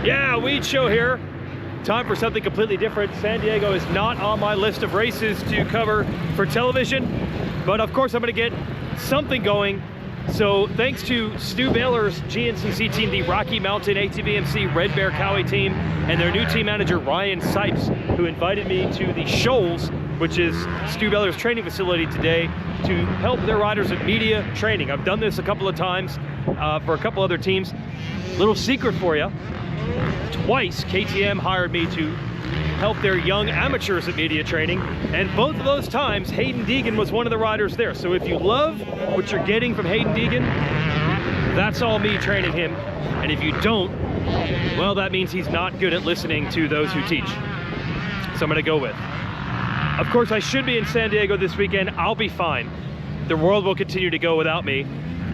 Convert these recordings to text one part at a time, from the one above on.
Yeah, Weege Show here. Time for something completely different. San Diego is not on my list of races to cover for television, but of course I'm going to get something going. So thanks to Stu Baylor's GNCC team, the Rocky Mountain ATVMC Red Bear Cowie team, and their new team manager Ryan Sipes, who invited me to the Shoals, which is Stu Baylor's training facility today, to help their riders with media training. I've done this a couple of times for a couple other teams. Little secret for you. Twice KTM hired me to help their young amateurs at media training, and both of those times Hayden Deegan was one of the riders there. So if you love what you're getting from Hayden Deegan, that's all me training him. And if you don't, well, that means he's not good at listening to those who teach. So I'm gonna go with. Of course, I should be in San Diego this weekend. I'll be fine. The world will continue to go without me.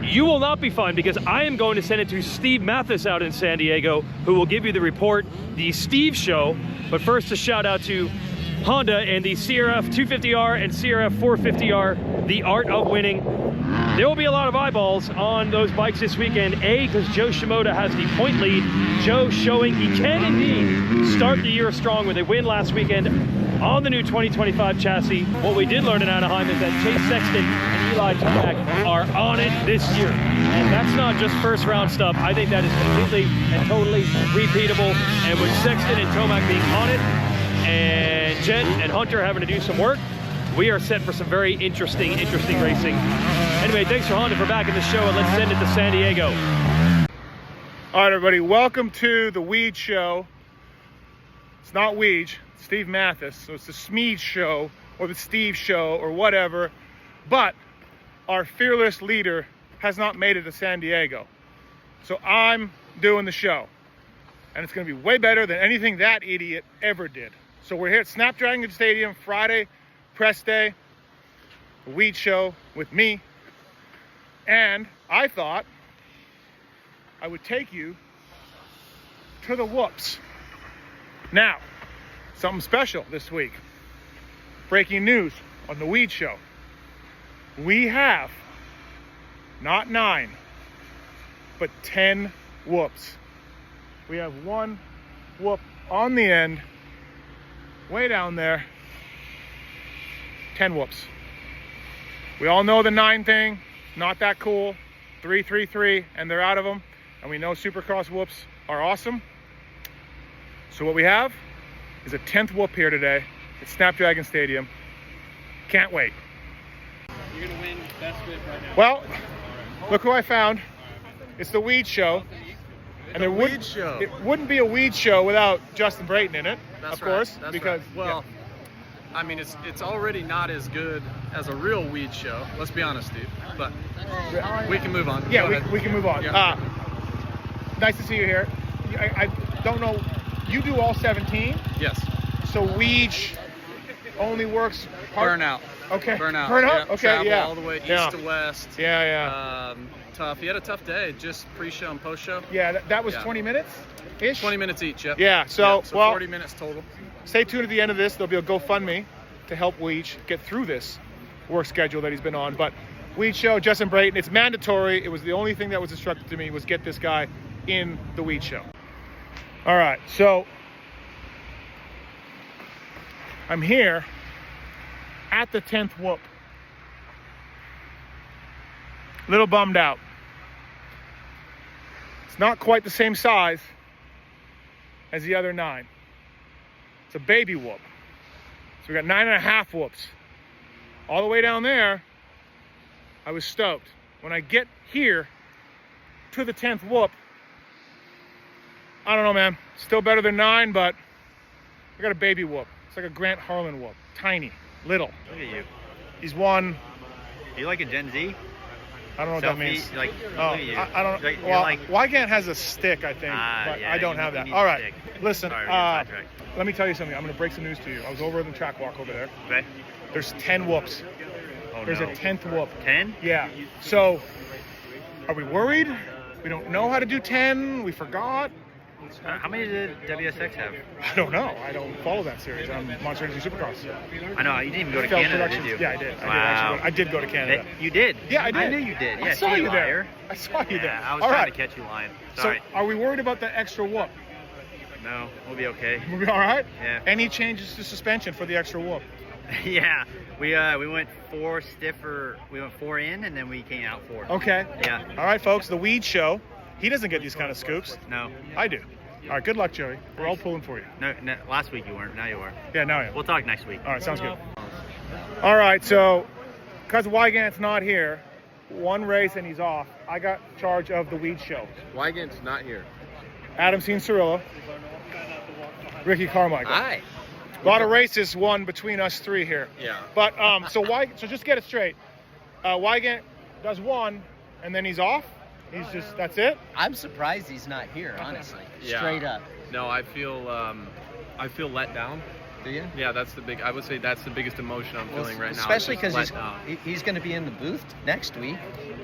You will not be fine, because I am going to send it to Steve Matthes out in San Diego, who will give you the report, the Steve Show. But first, a shout out to Honda and the CRF250R and CRF450R, the art of winning. There will be a lot of eyeballs on those bikes this weekend. A, because Jo Shimoda has the point lead. Jo showing he can indeed start the year strong with a win last weekend on the new 2025 chassis. What we did learn in Anaheim is that Chase Sexton and Eli Tomac are on it this year. And that's not just first round stuff. I think that is completely and totally repeatable. And with Sexton and Tomac being on it, and Jet and Hunter having to do some work, we are set for some very interesting racing. Anyway, thanks for Honda for backing the show, and let's send it to San Diego. All right, everybody, welcome to the Weege Show. It's not Weege, it's Steve Matthes, so it's the Smeege Show or the Steve Show or whatever. But our fearless leader has not made it to San Diego, so I'm doing the show, and it's going to be way better than anything that idiot ever did. So we're here at Snapdragon Stadium Friday, press day, the Weege Show with me, and I thought I would take you to the whoops. Now, something special this week. Breaking news on the Weege Show. We have not 9, but 10 whoops. We have one whoop on the end, way down there. 10 whoops. We all know the 9 thing, not that cool. 3, 3, 3, and they're out of them. And we know Supercross whoops are awesome. So what we have is a 10th whoop here today at Snapdragon Stadium. Can't wait. You're gonna win best whip right now. Well, look who I found. It's the Weege Show. And it wouldn't be a Weege Show without Justin Brayton in it, That's of course. Right. Because well, yeah. I mean, it's already not as good as a real Weege Show. Let's be honest, Steve. But we can move on. Yeah, we can move on. Yeah. Nice to see you here. I don't know. You do all 17? Yes. So Weege only works Burnout. Okay. Burnout. Burnout? Yeah. Okay, Travel yeah. all the way east Yeah. to west. Yeah. Tough. He had a tough day, just pre-show and post-show. Yeah, that was 20 minutes-ish? 20 minutes each, yep. Yeah, so, so well, 40 minutes total. Stay tuned at the end of this. There'll be a GoFundMe to help Weege get through this work schedule that he's been on. But Weege Show, Justin Brayton, it's mandatory. It was the only thing that was instructed to me was get this guy in the Weege Show. All right, so I'm here at the 10th whoop. Little bummed out. It's not quite the same size as the other 9. It's a baby whoop. So we got 9.5 whoops. All the way down there, I was stoked. When I get here to the 10th whoop, I don't know, man. Still better than 9, but I got a baby whoop. It's like a Grant Harlan whoop. Tiny, little. Look at you. He's one. You like a Gen Z? I don't know what that means. Like, Oh, look at you. I don't. Like, Well, like, Weigandt has a stick, I think, but yeah, I don't you have that. need All a right, stick. listen. Sorry, sidetrack. Let me tell you something. I'm going to break some news to you. I was over in the track walk over there. Okay. There's 10 whoops. Oh, There's no. a 10th whoop. 10? Yeah. So, are we worried? We don't know how to do 10. We forgot. How many did WSX have? I don't know. I don't follow that series. I'm Monster Energy Supercross. I know, you didn't even go to Feld Canada, Productions. did you? Yeah, I did. Wow. I did go to Canada. You did? Yeah, I did. I knew you did. I Yeah, saw you there. liar. I saw you there. Yeah, I was All trying right. to catch you lying. Sorry. So, are we worried about the extra whoop? No, we'll be okay. We'll be all right? Yeah. Any changes to suspension for the extra whoop? Yeah, we went 4 stiffer. We went 4 in, and then we came out 4. Okay. Yeah. All right, folks, the Weege Show. He doesn't get these kind of scoops. No. I do. All right, good luck, Joey. We're all pulling for you. No, last week you weren't. Now you are. Yeah, now I am. We'll talk next week. All right, sounds good. All right, so because Weigandt's not here, one race and he's off, I got charge of the Weege Show. Weigandt's not here. Adam Cianciarillo, Ricky Carmichael. Hi. A lot of races won between us 3 here. Yeah. But so just get it straight. Weigandt does 1 and then he's off. He's just, that's it. I'm surprised he's not here, honestly. Yeah. Straight up. No, I feel let down. Do you? Yeah, I would say that's the biggest emotion I'm feeling right now. Especially It's just because let down. he's going to be in the booth next week.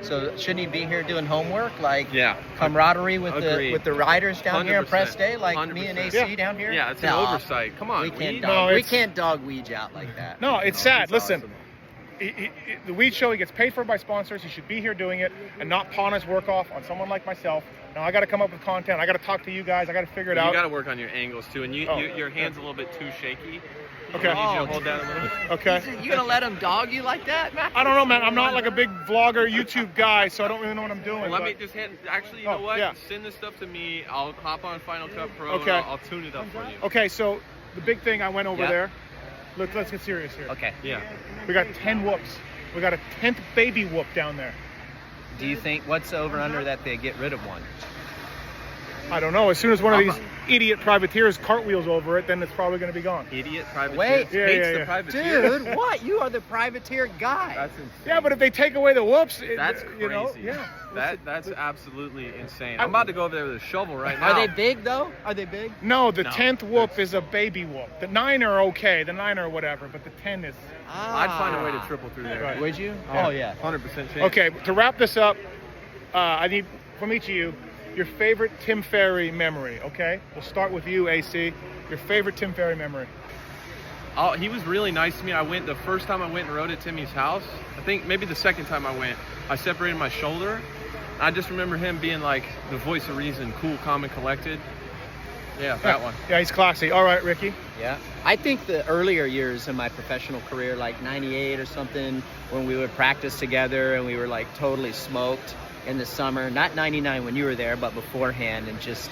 So shouldn't he be here doing homework, like Yeah. camaraderie with Agreed. the riders down here on 100%. press day, like me and AC 100%. down here? Yeah, it's an No, oversight. Come on, We can't Weege. dog, No, we it's- can't dog Weege out like that. No, it's sad. he's Listen, awesome. the Weege Show, he gets paid for by sponsors. He should be here doing it and not pawn his work off on someone like myself. Now I got to come up with content. I got to talk to you guys. I got to figure it You out. got to work on your angles too, and Oh. your hand's a little bit too shaky. Okay. I need you to hold down a little bit. Okay. You going to let him dog you like that, Matt? I don't know, man. I'm not like a big vlogger, YouTube guy, so I don't really know what I'm doing. Well, let but- me just actually, you Oh, know what? yeah. Send this stuff to me. I'll hop on Final Cut Pro Okay. and I'll tune it up for you. Okay, so the big thing I went over Yeah. there. Let's get serious here. Okay. Yeah. We got 10 whoops. We got a 10th baby whoop down there. Do you think, what's over under that they get rid of one? I don't know. As soon as one of these idiot privateers cartwheels over it, then it's probably going to be gone. Idiot privateer. Wait. Yeah, Hates yeah, the yeah. privateer. Dude, what? You are the privateer guy. That's insane. Yeah, but if they take away the whoops, That's crazy. you know, yeah. That's absolutely insane. I'm about to go over there with a shovel right now. Are they big, though? Are they big? No, the No. 10th whoop is a baby whoop. The 9 are okay, the 9 are whatever, but the 10 is. I'd find a way to triple through there. Right. Would you? Yeah. Oh, yeah. 100% chance. Okay, to wrap this up, I need from each of you your favorite Tim Ferry memory, okay? We'll start with you, AC. Your favorite Tim Ferry memory. Oh, he was really nice to me. The first time I went and rode at Timmy's house, I think maybe the second time I went, I separated my shoulder. I just remember him being like the voice of reason, cool, calm, and collected. Yeah, that one. Yeah, he's classy. All right, Ricky. Yeah. I think the earlier years in my professional career, like 98 or something, when we would practice together and we were like totally smoked in the summer, not 99 when you were there, but beforehand, and just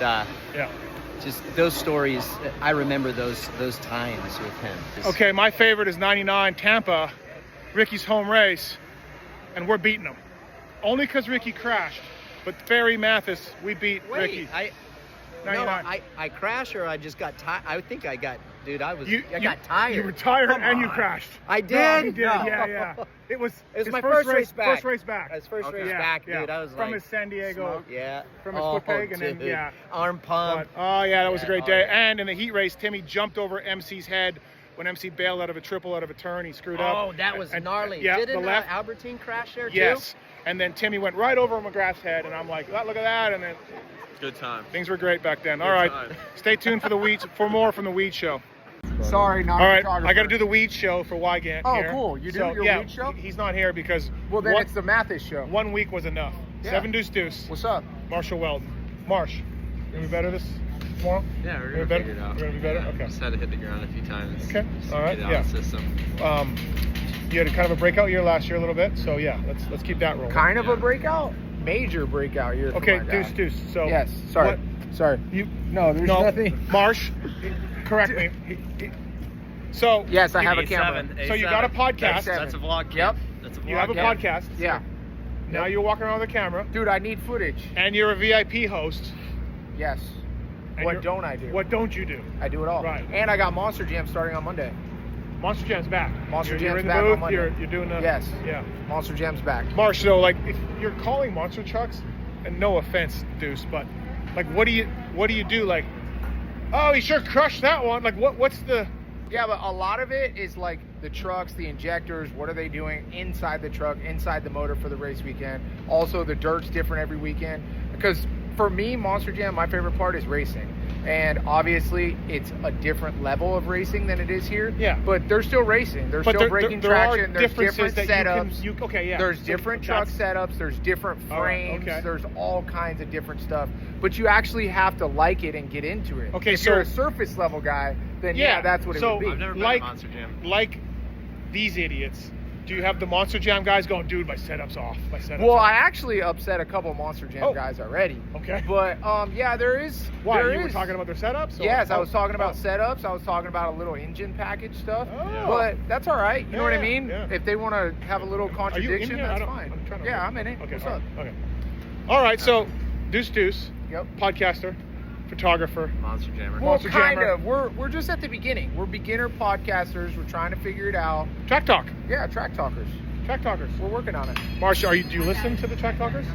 those stories. I remember those times with him. Okay, my favorite is 99 Tampa, Ricky's home race, and we're beating him. Only because Ricky crashed, but Ferry, Matthes, we beat Ricky. I 99. crashed or I just got tired. I think I got, dude. I got tired. You were tired Come and you on. crashed. I did. No, you did. No. Yeah. It was his my first first race back. First race back. His first Okay. race Yeah, back, yeah. dude. I was from like, his San Diego. yeah, from his foot peg, and then, dude. yeah. Arm pump. But, oh yeah, that was a great day. yeah. And in the heat race, Timmy jumped over MC's head when MC bailed out of a triple out of a turn. He screwed up. Oh, that was And- gnarly. Yeah, Didn't the left. Albertine crash there too? Yes. And then Timmy went right over McGrath's head, and I'm like, oh, look at that. And then Good time. things were great back then. All right, time. stay tuned for more from the Weege Show. Sorry, not All right, photographer. I got to do the Weege Show for Weigandt Oh, here. cool. You do So, your yeah, Weege Show? He's not here because Well, then one, it's the Matthes show. 1 week was enough. Yeah. 7 deuce deuce. What's up? Marshall Weldon. Marsh, gonna be better this tomorrow? Yeah, we're Gonna gonna be better? figure it out. We're gonna be better? Yeah, Okay. Just had to hit the ground a few times. Okay. All right. Get it Yeah. out of the system. You had a kind of a breakout year last year a little bit, so yeah, let's keep that rolling. Kind of Yeah. a breakout? Major breakout year for Okay, my deuce guy. deuce. So Yes, sorry. what- Sorry. You No, there's no nothing. Marsh, correct me. So Yes, I have a camera. So you got a podcast. That's a vlog. Yep. That's a vlog. You have a Yeah. podcast. Yeah. Now you're walking around with a camera, Dude, I need footage. and you're a VIP host. Yes. and What you're- don't I do? What don't you do? I do it all. Right. And I got Monster Jam starting on Monday. Monster Jam's back. Monster you're Jam's in the back booth, on Monday. You're doing the Yes. Yeah. Monster Jam's back. Marsh, so like if you're calling monster trucks, and no offense, Deuce, but like what do you do? Like, oh, he sure crushed that one. Like what's the Yeah, but a lot of it is like the trucks, the injectors, what are they doing inside the truck, inside the motor for the race weekend. Also, the dirt's different every weekend. Because for me, Monster Jam, my favorite part is racing. And obviously, it's a different level of racing than it is here. Yeah. But they're still racing. They're But still breaking there are traction. There's differences different that setups. okay, yeah. There's So different truck that's- setups. There's different All right, frames. okay. There's all kinds of different stuff. But you actually have to like it and get into it. Okay, if so- you're a surface level guy, then yeah, that's what it so would be. I've never been like, to Monster Jam. Like these idiots, do you have the Monster Jam guys going, dude, my setup's off. My setup's Well, off. I actually upset a couple Monster Jam Oh. guys already. Okay. But yeah, there is. Why? there You were is- talking about their setups? Or- Yes, I was oh, talking about oh. setups. I was talking about a little engine package stuff. Oh. But that's all right. You know what I Yeah, mean? yeah. If they want to have a little Are you in contradiction, here? that's I don't- fine. I'm trying to- Yeah, I'm in it. Okay, What's all up? right, okay. All right, so Deuce, Yep. podcaster, photographer. Monster Jammer. Well, Monster kind Jammer. of. We're just at the beginning. We're beginner podcasters. We're trying to figure it out. Track Talk. Yeah, track talkers. Track Talkers. We're working on it. Marcia, do you listen to the Track Talkers?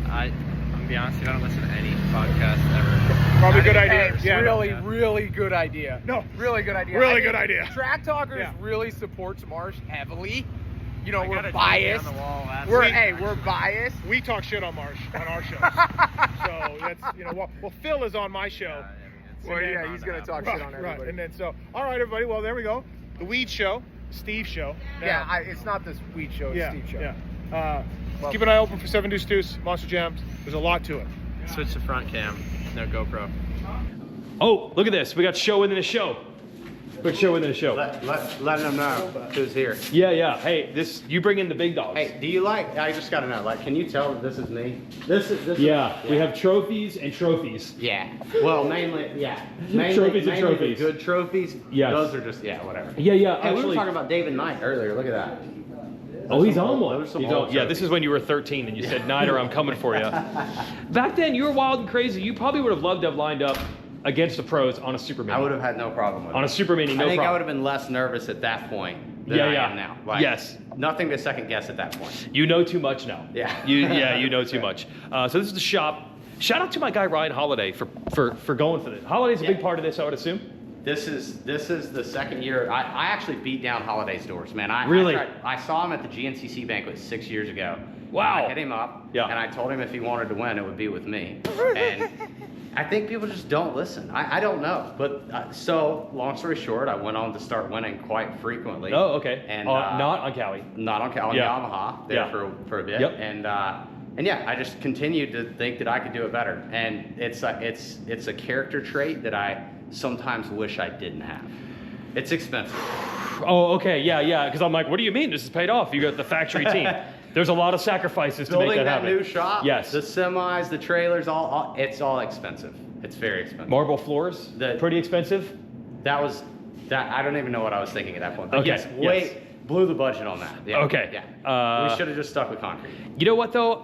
I'm gonna be honest, I don't listen to any podcast ever. Probably a good idea. Hey, Yeah, really, no. really good idea. No. Really good idea. Really I good think idea. Track Talkers Yeah. really supports Marsh heavily. You know, I got we're a jersey biased. on the wall last We're week. we're biased. We talk shit on Marsh on our shows. So that's, you know, well, Phil is on my show. Well, yeah, he's gonna talk shit on everybody. Right. And then so, all right, everybody. Well, there we go. The Weege Show, Steve Show. Now, Yeah, it's not this Weege Show, it's yeah, Steve Show. yeah. Well- Keep an eye open for 7 Deuce Deuce, Monster Jams. There's a lot to it. Switch to front cam, no GoPro. Oh, look at this. We got show within a show. Quick show within a show. Let them know who's here. Yeah, yeah. Hey, you bring in the big dogs. Hey, do you like? I just gotta know. Like, can you tell that this is me? This is. Yeah, we have trophies and trophies. Yeah. Well, mainly, yeah. Mainly, Trophies and mainly trophies. The good trophies. Yes. Those are just whatever. Yeah, yeah. Hey, we were Actually, talking about David Knight earlier. Look at that. oh, he's some on old- one. those are some He's old on, yeah, this trophies. is when you were 13 and you said, Nider, I'm coming for you. Back then, you were wild and crazy. You probably would have loved to have lined up against the pros on a super mini. I would have had no problem with it. On a super mini, no I think I would problem. have been less nervous at that point than Yeah, I yeah. am now. Like, Yes. Nothing to second guess at that point. You know too much now. Yeah. You know too much. So this is the shop. Shout out to my guy Ryan Holiday for going for this. Holiday's a big part of this, I would assume. This is the second year. I actually beat down Holiday's doors, man. Really? I saw him at the GNCC banquet 6 years ago. Wow. I hit him up, Yeah. and I told him if he wanted to win, it would be with me. And I think people just don't listen. I don't know. But so, long story short, I went on to start winning quite frequently. Oh, okay. And not on Cali. Not on Cal, on Yeah. Yamaha there Yeah. for a bit. Yep. And yeah, I just continued to think that I could do it better. And it's a character trait that I sometimes wish I didn't have. It's expensive. Oh, okay. Yeah. Because I'm like, what do you mean? This is paid off. You got the factory team. There's a lot of sacrifices to Building make that that happen. new shop, Yes. the semis, the trailers, it's all expensive. It's very expensive. Marble floors. Pretty expensive. That I don't even know what I was thinking at that point. But Okay, yes, blew the budget on that. Yeah, Okay. Yeah. We should have just stuck with concrete. You know what though?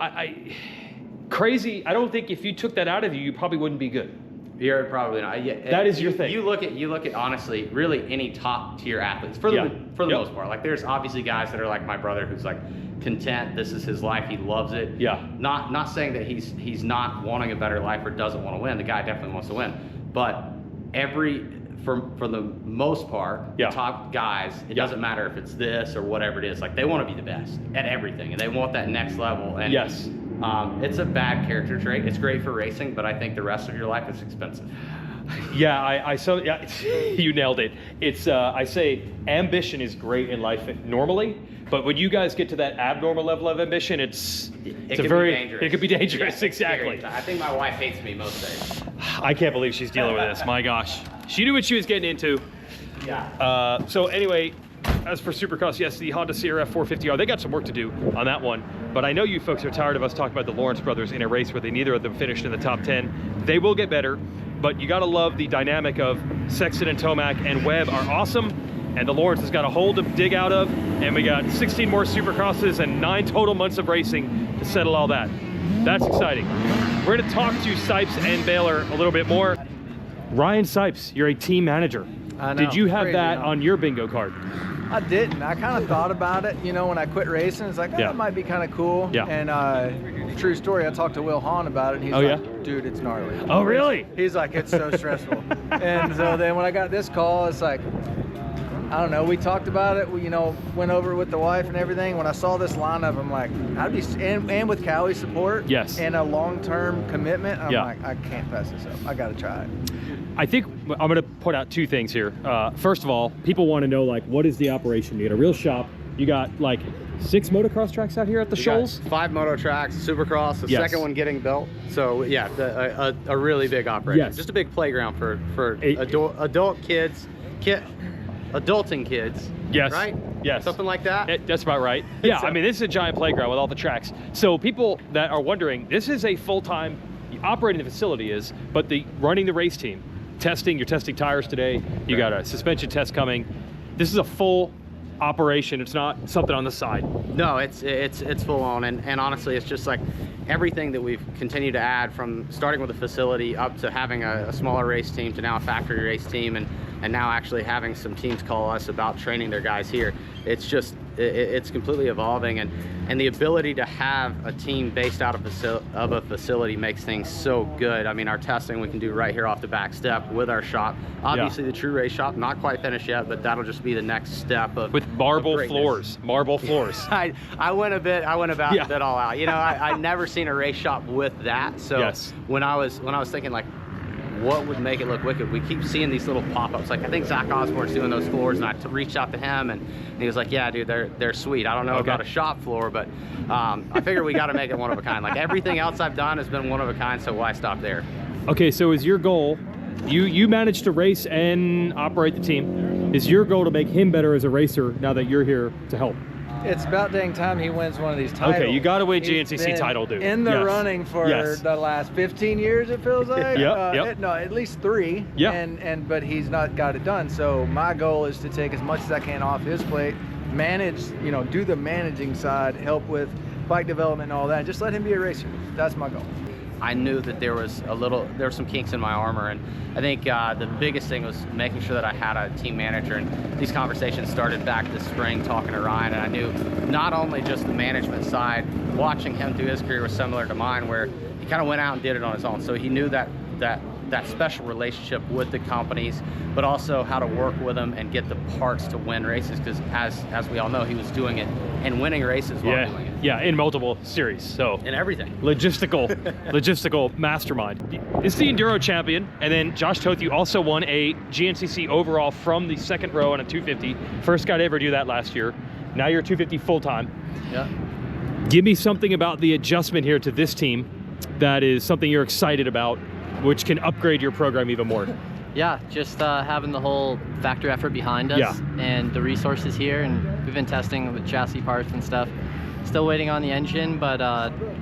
Crazy. I don't think if you took that out of you, you probably wouldn't be good. You're probably not. Yeah, That is your thing. You look at honestly, really any top tier athletes for the Yeah. most part. Like there's obviously guys that are like my brother who's like content. This is his life. He loves it. Yeah. Not saying that he's not wanting a better life or doesn't want to win. The guy definitely wants to win. But for the most part, Yeah. top guys, it Yeah. doesn't matter if it's this or whatever it is. Like they want to be the best at everything, and they want that next level. And Yes. It's a bad character trait. It's great for racing, but I think the rest of your life is expensive. Yeah, you nailed it. It's I say ambition is great in life normally, but when you guys get to that abnormal level of ambition, It a can very be dangerous. it could be dangerous. Yeah, it's Exactly. scary. I think my wife hates me most days. I can't believe she's dealing with this. My gosh, she knew what she was getting into. Yeah. So anyway, as for Supercross, yes, the Honda CRF450R, they got some work to do on that one. But I know you folks are tired of us talking about the Lawrence brothers in a race where neither of them finished in the top 10. They will get better, but you gotta love the dynamic of Sexton and Tomac and Webb are awesome, and the Lawrence has got a hole to dig out of, and we got 16 more Supercrosses and 9 total months of racing to settle all that. That's exciting. We're gonna talk to Sipes and Baylor a little bit more. Ryan Sipes, you're a team manager. I know, Did you have crazy, that huh? on your bingo card? I didn't. I kind of thought about it, you know, when I quit racing. It's like, oh, Yeah. that might be kind of cool. Yeah. And true story, I talked to Will Hahn about it, and he's Oh, like, yeah? dude, it's gnarly. Oh, really? He's like, it's so stressful. And so then when I got this call, it's like, I don't know. We talked about it. We, you know, went over it with the wife and everything. When I saw this lineup, I'm like, I'd be, and with Callie's support, yes, and a long-term commitment, I'm yeah, like, I can't pass this up. I got to try it. I think I'm going to point out two things here. First of all, people want to know, like, what is the operation? You got a real shop. You got like 6 motocross tracks out here at the Shoals? 5 moto tracks, Supercross, the yes, second one getting built. So yeah, a really big operation. Yes. Just a big playground for adult kids, adulting kids. Yes. Right? Yes. Something like that? That's about right. Yeah, I mean, this is a giant playground with all the tracks. So people that are wondering, this is a full-time, operating the facility is, but the running the race team, testing, you're testing tires today, you got a suspension test coming. This is a full operation. It's not something on the side. No, it's full on, and honestly, it's just like everything that we've continued to add, from starting with a facility up to having a smaller race team to now a factory race team, and now actually having some teams call us about training their guys here. It's just, it's completely evolving, and the ability to have a team based out of a facility makes things so good. I mean, our testing we can do right here off the back step with our shop. Obviously, the true race shop, not quite finished yet, but that'll just be the next step of with marble floors. Marble floors. I went about a bit all out. You know, I'd never seen a race shop with that. So yes, when I was thinking, like, what would make it look wicked, we keep seeing these little pop-ups. Like, I think Zach Osborne's doing those floors, and I reached out to him, and he was like, yeah, dude, they're sweet. I don't know about a shop floor, but I figure we got to make it one of a kind. Like, everything else I've done has been one of a kind, so why stop there? Okay, so is your goal, you managed to race and operate the team, is your goal to make him better as a racer now that you're here to help? It's about dang time he wins one of these titles. Okay, you got to win GNCC title, dude. In the running for the last 15 years, it feels like. No, at least 3. Yeah. But he's not got it done. So my goal is to take as much as I can off his plate, manage, you know, do the managing side, help with bike development and all that. Just let him be a racer. That's my goal. I knew that there were some kinks in my armor, and I think the biggest thing was making sure that I had a team manager. And these conversations started back this spring, talking to Ryan, and I knew not only just the management side, watching him through his career was similar to mine, where he kind of went out and did it on his own. So he knew that special relationship with the companies, but also how to work with them and get the parts to win races, because as we all know, he was doing it and winning races while doing it. Yeah, in multiple series. So in everything. Logistical mastermind. It's the Enduro champion, and then Josh Toth, you also won a GNCC overall from the second row on a 250. First guy to ever do that last year. Now you're 250 full-time. Yeah. Give me something about the adjustment here to this team that is something you're excited about, which can upgrade your program even more. Yeah, just having the whole factory effort behind us and the resources here, and we've been testing with chassis parts and stuff. Still waiting on the engine, but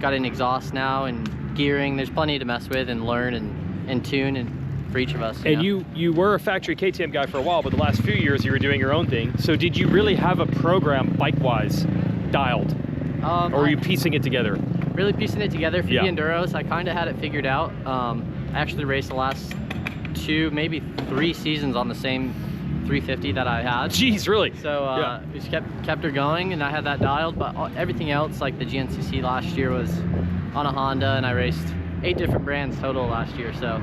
got an exhaust now and gearing. There's plenty to mess with and learn and tune and for each of us. And you were a factory KTM guy for a while, but the last few years you were doing your own thing. So did you really have a program bike-wise dialed? Or were you piecing it together? Really piecing it together for the Enduros. I kind of had it figured out. I actually raced the last 2, maybe 3 seasons on the same 350 that I had. Jeez, really? So we just kept her going, and I had that dialed, but everything else, like the GNCC last year, was on a Honda, and I raced 8 different brands total last year. So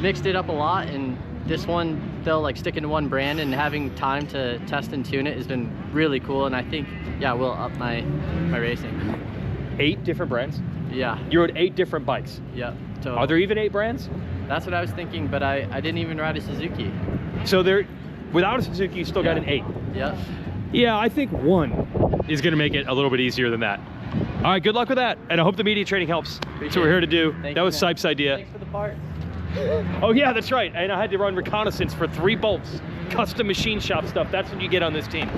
mixed it up a lot, and this one, though, like sticking to one brand and having time to test and tune it has been really cool, and I think, will up my racing. 8 different brands? Yeah. You rode 8 different bikes? Yeah. Totally. Are there even 8 brands? That's what I was thinking, but I didn't even ride a Suzuki. So without a Suzuki, you still got an 8? Yeah. Yeah, I think 1 is gonna make it a little bit easier than that. All right, good luck with that, and I hope the media training helps. That's what we're here to do. That was Sipe's idea. Thanks for the parts. Oh yeah, that's right. And I had to run reconnaissance for 3 bolts. Custom machine shop stuff. That's what you get on this team.